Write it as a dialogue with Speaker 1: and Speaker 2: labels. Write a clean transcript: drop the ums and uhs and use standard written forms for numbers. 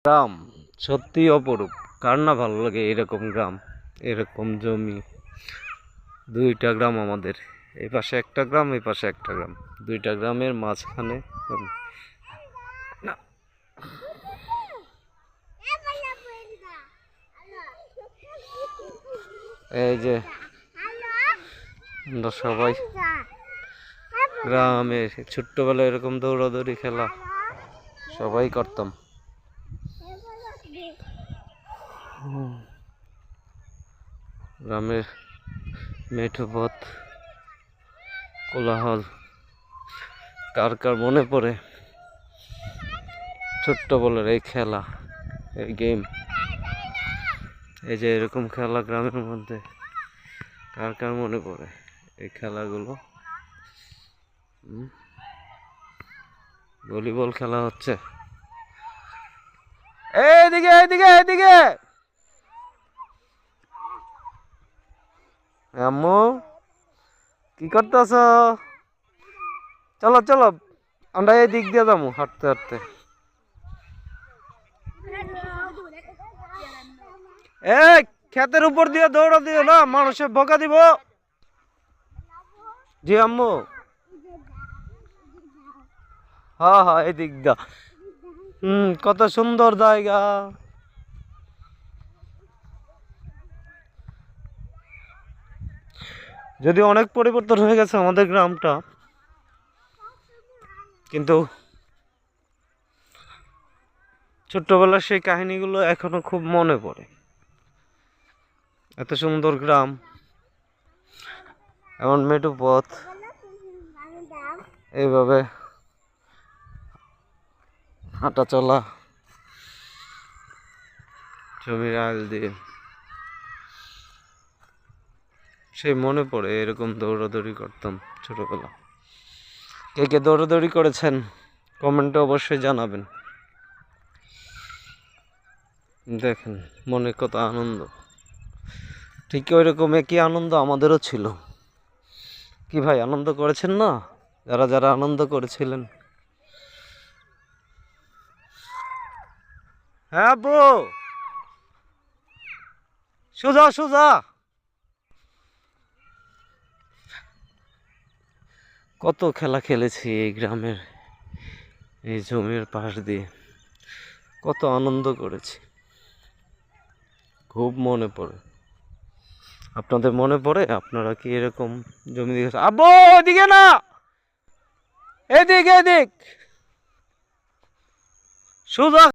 Speaker 1: গ্রাম সত্যি অপরূপ। কার না ভালো লাগে এরকম গ্রাম, এরকম জমি। দুইটা গ্রাম আমাদের, এই পাশে একটা গ্রাম, এই পাশে একটা গ্রাম, দুইটা গ্রামের মাঝখানে না। এই যে আমরা সবাই গ্রামে ছোট্টবেলায় এরকম দৌড়াদৌড়ি খেলা সবাই করতাম। গ্রামের মেঠো পথ, কোলাহল। কার কার মনে পড়ে ছোট্টবেলার এই খেলা, এই গেম? এই যে এরকম খেলা গ্রামের মধ্যে কার কার মনে পড়ে এই খেলাগুলো? ভলিবল খেলা হচ্ছে। এইদিকে এইদিকে এইদিকে আম্মু, কি করতেছ? চলো চলো, আমরা এই দিক দিয়ে যাবো হাঁটতে হাঁটতে। এই ক্ষেতের উপর দিয়ে দৌড়া দিও না, মানুষের বকা দিব। জি আম্মু। হ্যাঁ হ্যাঁ, এই দিক দা। কত সুন্দর জায়গা। যদি অনেক পরিবর্তন হয়ে গেছে আমাদের গ্রামটা, কিন্তু ছোট্টবেলার সেই কাহিনীগুলো এখনো খুব মনে পড়ে। এত সুন্দর গ্রাম, এমন মেঠো পথ, এইভাবে হাঁটা চলা জমির আল দিয়ে, সেই মনে পড়ে এরকম দৌড়াদৌড়ি করতাম ছোটবেলা। কে কে দৌড়াদৌড়ি করেছেন কমেন্টে অবশ্যই জানাবেন। দেখেন মনে কত আনন্দ। ঠিক ওই রকম একই আনন্দ আমাদেরও ছিল। কি ভাই, আনন্দ করেছেন না যারা যারা আনন্দ করেছিলেন? হ্যাঁ আব্বু, সোজা সোজা। কত খেলা খেলেছি এই গ্রামের এই জমির পাশ দিয়ে, কত আনন্দ করেছি, খুব মনে পড়ে। আপনাদের মনে পড়ে? আপনারা কি এরকম জমি দিকে? আব্বু ওদিকে না, এদিক এদিক, সোজা।